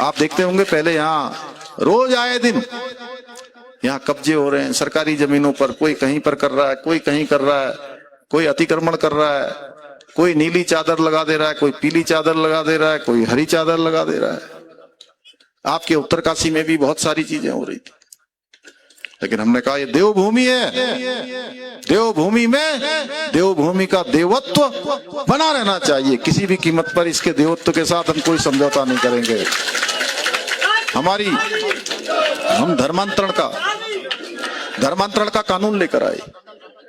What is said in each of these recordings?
आप देखते होंगे पहले यहाँ रोज आए दिन यहाँ कब्जे हो रहे हैं सरकारी जमीनों पर, कोई कहीं पर कर रहा है, कोई कहीं कर रहा है, कोई अतिक्रमण कर रहा है, कोई नीली चादर लगा दे रहा है, कोई पीली चादर लगा दे रहा है, कोई हरी चादर लगा दे रहा है। आपके उत्तरकाशी में भी बहुत सारी चीजें हो रही थी, लेकिन हमने कहा ये देवभूमि है, देवभूमि में देवभूमि का देवत्व बना रहना चाहिए, किसी भी कीमत पर इसके देवत्व के साथ हम कोई समझौता नहीं करेंगे। हम धर्मांतरण का कानून लेकर आए।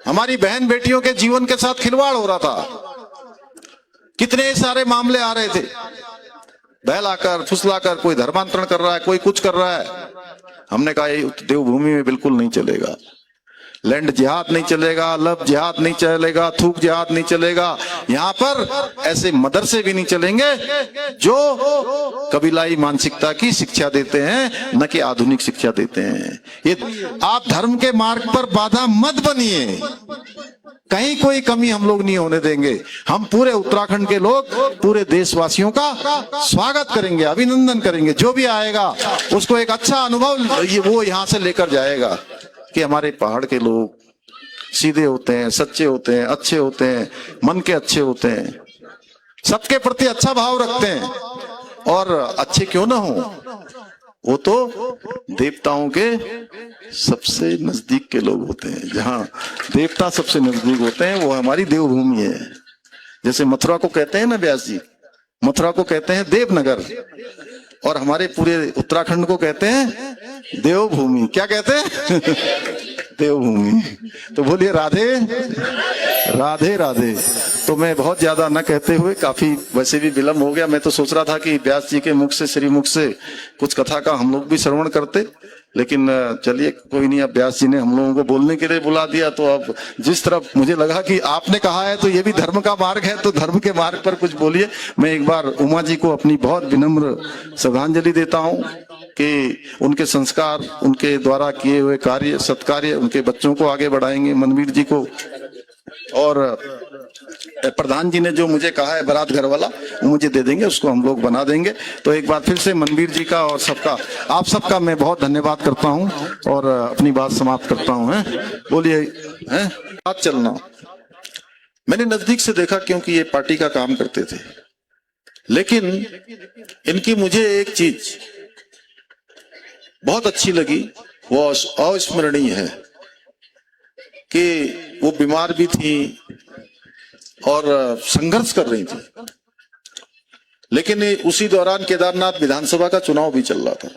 हमारी बहन बेटियों के जीवन के साथ खिलवाड़ हो रहा था, कितने सारे मामले आ रहे थे, बहलाकर फुसलाकर कोई धर्मांतरण कर रहा है, कोई कुछ कर रहा है। हमने कहा ये देवभूमि में बिल्कुल नहीं चलेगा, लैंड जिहाद नहीं चलेगा, लव जिहाद नहीं चलेगा, थूक जिहाद नहीं चलेगा। यहाँ पर ऐसे मदरसे भी नहीं चलेंगे जो कबीलाई मानसिकता की शिक्षा देते हैं, न कि आधुनिक शिक्षा देते हैं। ये आप धर्म के मार्ग पर बाधा मत बनिए, कहीं कोई कमी हम लोग नहीं होने देंगे। हम पूरे उत्तराखंड के लोग पूरे देशवासियों का स्वागत करेंगे, अभिनंदन करेंगे। जो भी आएगा उसको एक अच्छा अनुभव वो यहाँ से लेकर जाएगा कि हमारे पहाड़ के लोग सीधे होते हैं, सच्चे होते हैं, अच्छे होते हैं, मन के अच्छे होते हैं, सबके प्रति अच्छा भाव रखते हैं। और अच्छे क्यों ना हो, वो तो देवताओं के सबसे नजदीक के लोग होते हैं। जहाँ देवता सबसे नजदीक होते हैं वो हमारी देवभूमि है। जैसे मथुरा को कहते हैं ना व्यास जी, मथुरा को कहते हैं देवनगर, और हमारे पूरे उत्तराखंड को कहते हैं देवभूमि। क्या कहते हैं? देवभूमि। तो बोलिए राधे राधे राधे। तो मैं बहुत ज्यादा न कहते हुए, काफी वैसे भी विलम्ब हो गया, मैं तो सोच रहा था कि व्यास जी के मुख से, श्री मुख से कुछ कथा का हम लोग भी श्रवण करते, लेकिन चलिए कोई नहीं, अब व्यास जी ने हम लोगों को बोलने के लिए बुला दिया। तो अब जिस तरफ मुझे लगा कि आपने कहा है तो ये भी धर्म का मार्ग है, तो धर्म के मार्ग पर कुछ बोलिए। मैं एक बार उमा जी को अपनी बहुत विनम्र श्रद्धांजलि देता हूँ कि उनके संस्कार, उनके द्वारा किए हुए कार्य, सत्कार्य उनके बच्चों को आगे बढ़ाएंगे, मनवीर जी को। और प्रधान जी ने जो मुझे कहा है बारात घर वाला, वो मुझे दे देंगे, उसको हम लोग बना देंगे। तो एक बार फिर से मनवीर जी का और सबका, आप सबका मैं बहुत धन्यवाद करता हूं और अपनी बात समाप्त करता हूं। बोलिए बात चलना। मैंने नजदीक से देखा क्योंकि ये पार्टी का काम करते थे, लेकिन इनकी मुझे एक चीज बहुत अच्छी लगी, वो अविस्मरणीय है कि वो बीमार भी थी और संघर्ष कर रही थी, लेकिन उसी दौरान केदारनाथ विधानसभा का चुनाव भी चल रहा था।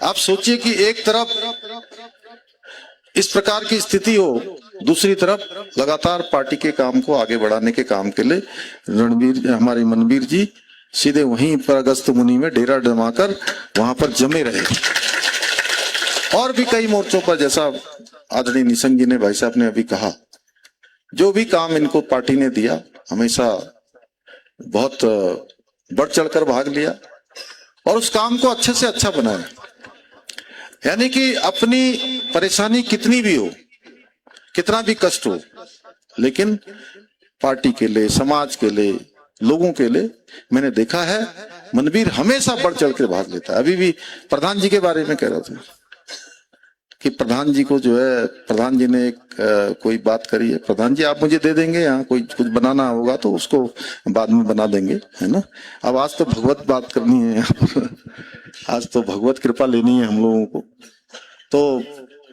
आप सोचिए कि एक तरफ इस प्रकार की स्थिति हो, दूसरी तरफ लगातार पार्टी के काम को आगे बढ़ाने के काम के लिए हमारे मनवीर जी सीधे वहीं पर अगस्त मुनि में डेरा जमाकर वहां पर जमे रहे। और भी कई मोर्चों पर, जैसा आदरणीय निशंक जी ने, भाई साहब ने अभी कहा, जो भी काम इनको पार्टी ने दिया हमेशा बहुत बढ़ चढ़कर भाग लिया और उस काम को अच्छे से अच्छा बनाया। यानी कि अपनी परेशानी कितनी भी हो, कितना भी कष्ट हो, लेकिन पार्टी के लिए, समाज के लिए, लोगों के लिए मैंने देखा है मनवीर हमेशा बढ़ चढ़ कर भाग लेता है। अभी भी प्रधान जी के बारे में कह रहा था कि प्रधान जी को जो है, प्रधान जी ने एक कोई बात करी है, प्रधान जी आप मुझे दे देंगे, यहाँ कोई कुछ बनाना होगा तो उसको बाद में बना देंगे, है ना। अब आज तो भगवत बात करनी है यहाँ पर, आज तो भगवत कृपा लेनी है हम लोगों को। तो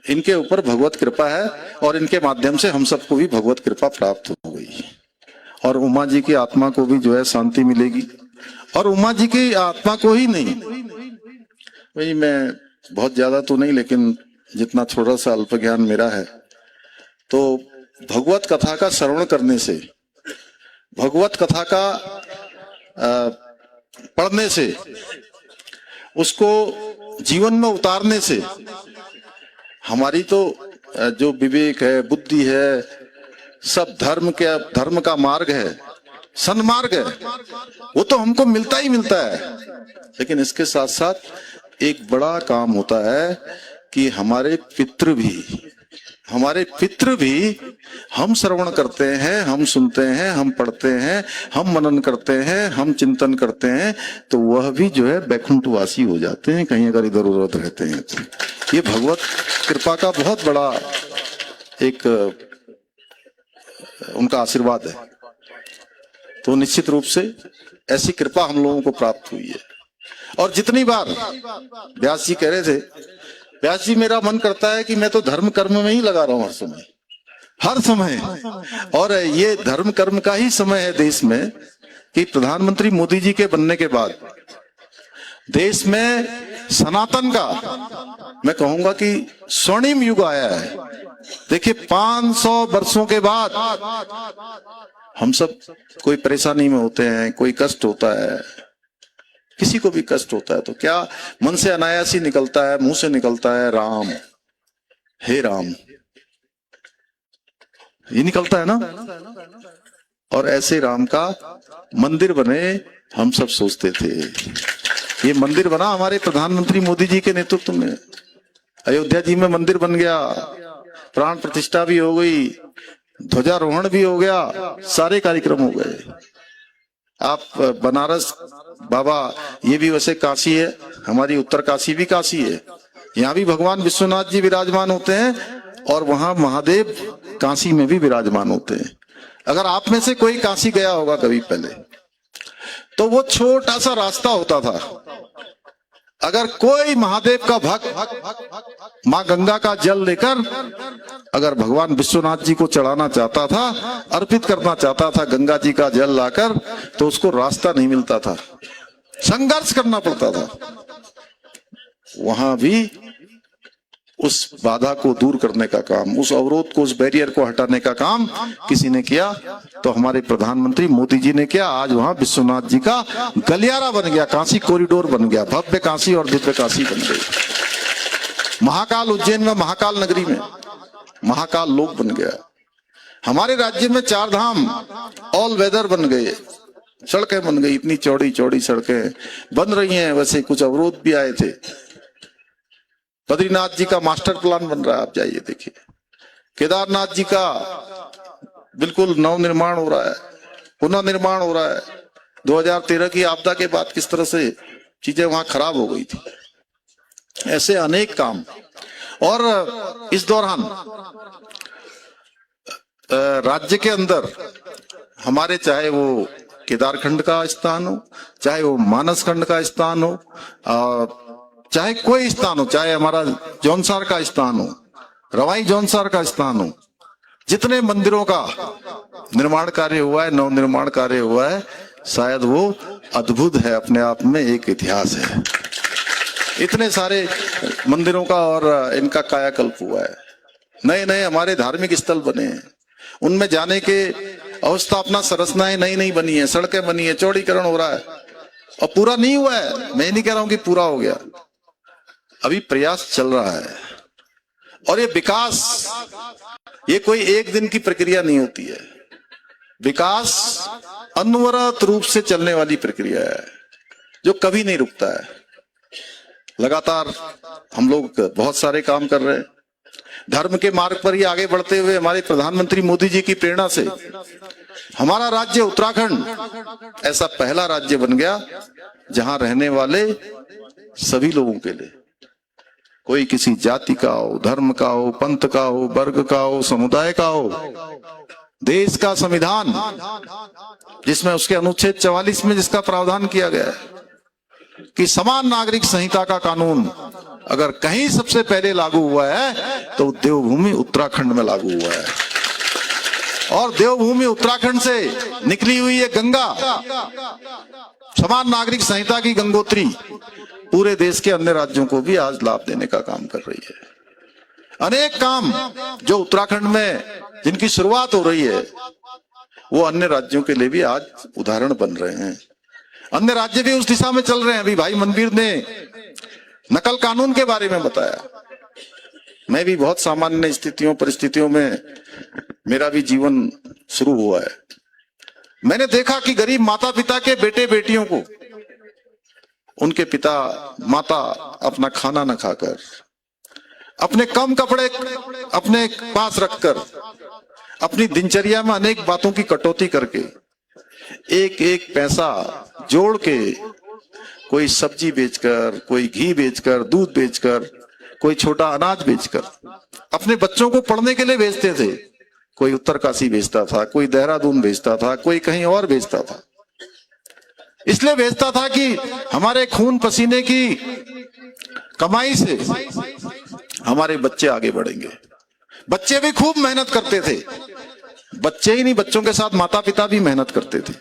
इनके ऊपर भगवत कृपा है और इनके माध्यम से हम सबको भी भगवत कृपा प्राप्त हो गई और उमा जी की आत्मा को भी जो है शांति मिलेगी। और उमा जी की आत्मा को ही नहीं, वही मैं बहुत ज्यादा तो नहीं, लेकिन जितना थोड़ा सा अल्प ज्ञान मेरा है, तो भगवत कथा का श्रवण करने से, भगवत कथा का पढ़ने से, उसको जीवन में उतारने से हमारी तो जो विवेक है, बुद्धि है, सब धर्म का मार्ग है, सन्मार्ग है, वो तो हमको मिलता ही मिलता है। लेकिन इसके साथ साथ एक बड़ा काम होता है कि हमारे पितृ भी हमारे पितृ भी हम श्रवण करते हैं, हम सुनते हैं, हम पढ़ते हैं, हम मनन करते हैं, हम चिंतन करते हैं, तो वह भी जो है बैकुंठवासी हो जाते हैं कहीं अगर इधर उधर रहते हैं तो। ये भगवत कृपा का बहुत बड़ा एक उनका आशीर्वाद है। तो निश्चित रूप से ऐसी कृपा हम लोगों को प्राप्त हुई है। और जितनी बार व्यास जी कह रहे थे, व्यास जी मेरा मन करता है कि मैं तो धर्म कर्म में ही लगा रहा हूं हर समय। और ये धर्म कर्म का ही समय है देश में कि प्रधानमंत्री मोदी जी के बनने के बाद देश में सनातन का मैं कहूंगा कि स्वर्णिम युग आया है। देखिए 500 वर्षों के बाद हम सब कोई परेशानी में होते हैं, कोई कष्ट होता है, किसी को भी कष्ट होता है तो क्या मन से अनायास ही निकलता है, मुंह से निकलता है राम, हे राम, ये निकलता है ना। और ऐसे राम का मंदिर बने हम सब सोचते थे। ये मंदिर बना हमारे प्रधानमंत्री मोदी जी के नेतृत्व में। अयोध्या जी में मंदिर बन गया, प्राण प्रतिष्ठा भी हो गई, ध्वजारोहण भी हो गया, सारे कार्यक्रम हो गए। आप बनारस बाबा, ये भी वैसे काशी है, हमारी उत्तर काशी भी काशी है, यहाँ भी भगवान विश्वनाथ जी विराजमान होते हैं और वहां महादेव काशी में भी विराजमान होते हैं। अगर आप में से कोई काशी गया होगा कभी पहले तो वो छोटा सा रास्ता होता था। अगर कोई महादेव का भक्त मां गंगा का जल लेकर अगर भगवान विश्वनाथ जी को चढ़ाना चाहता था, अर्पित करना चाहता था गंगा जी का जल लाकर, तो उसको रास्ता नहीं मिलता था, संघर्ष करना पड़ता था। वहां भी उस बाधा को दूर करने का काम, उस अवरोध को, उस बैरियर को हटाने का काम किसी ने किया तो हमारे प्रधानमंत्री मोदी जी ने किया। आज वहां विश्वनाथ जी का गलियारा बन गया, काशी कॉरिडोर बन गया, भव्य काशी और दिव्य काशी बन गई। महाकाल उज्जैन में, महाकाल नगरी में महाकाल लोक बन गया। हमारे राज्य में 4 धाम ऑल वेदर बन गए, सड़कें बन गई, इतनी चौड़ी चौड़ी सड़कें बन रही हैं। वैसे कुछ अवरोध भी आए थे। बद्रीनाथ जी का मास्टर प्लान बन रहा है, आप जाइए देखिए। केदारनाथ जी का बिल्कुल नव निर्माण हो रहा है, पुनः निर्माण हो रहा है। 2013 की आपदा के बाद किस तरह से चीजें वहां खराब हो गई थी, ऐसे अनेक काम। और इस दौरान राज्य के अंदर हमारे, चाहे वो केदारखंड का स्थान हो, चाहे वो मानस खंड का स्थान हो, चाहे कोई स्थान हो, चाहे हमारा जौनसार का स्थान हो, रवाई जौनसार का स्थान हो, जितने मंदिरों का निर्माण कार्य हुआ है, नव निर्माण कार्य हुआ है, शायद वो अद्भुत है, अपने आप में एक इतिहास है। इतने सारे मंदिरों का और इनका कायाकल्प हुआ है। नए नए हमारे धार्मिक स्थल बने हैं, उनमें जाने के अवस्थापना संरचनाएं नई नई बनी है, सड़कें बनी है, चौड़ीकरण हो रहा है और पूरा नहीं हुआ है। मैं नहीं कह रहा हूं कि पूरा हो गया, अभी प्रयास चल रहा है। और ये विकास, ये कोई एक दिन की प्रक्रिया नहीं होती है। विकास अनवरत रूप से चलने वाली प्रक्रिया है जो कभी नहीं रुकता है। लगातार हम लोग बहुत सारे काम कर रहे हैं। धर्म के मार्ग पर ही आगे बढ़ते हुए हमारे प्रधानमंत्री मोदी जी की प्रेरणा से हमारा राज्य उत्तराखंड ऐसा पहला राज्य बन गया जहां रहने वाले सभी लोगों के लिए, कोई किसी जाति का हो, धर्म का हो, पंथ का हो, वर्ग का हो, समुदाय का हो, देश का संविधान जिसमें उसके अनुच्छेद 44 में जिसका प्रावधान किया गया है कि समान नागरिक संहिता का कानून अगर कहीं सबसे पहले लागू हुआ है तो देवभूमि उत्तराखंड में लागू हुआ है। और देवभूमि उत्तराखंड से निकली हुई ये गंगा, समान नागरिक संहिता की गंगोत्री, पूरे देश के अन्य राज्यों को भी आज लाभ देने का काम कर रही है। अनेक काम जो उत्तराखंड में जिनकी शुरुआत हो रही है वो अन्य राज्यों के लिए भी आज उदाहरण बन रहे हैं। अन्य राज्य भी उस दिशा में चल रहे हैं। अभी भाई मनवीर ने नकल कानून के बारे में बताया। मैं भी बहुत सामान्य स्थितियों परिस्थितियों में मेरा भी जीवन शुरू हुआ है। मैंने देखा कि गरीब माता पिता के बेटे बेटियों को उनके पिता माता अपना खाना न खाकर, अपने कम कपड़े अपने पास रखकर अपनी दिनचर्या में अनेक बातों की कटौती करके एक एक पैसा जोड़ के कोई सब्जी बेचकर, कोई घी बेचकर, दूध बेचकर, कोई छोटा अनाज बेचकर अपने बच्चों को पढ़ने के लिए भेजते थे। कोई उत्तरकाशी भेजता था, कोई देहरादून भेजता था, कोई कहीं और भेजता था। इसलिए भेजता था कि हमारे खून पसीने की कमाई से हमारे बच्चे आगे बढ़ेंगे। बच्चे भी खूब मेहनत करते थे। बच्चे ही नहीं, बच्चों के साथ माता पिता भी मेहनत करते थे।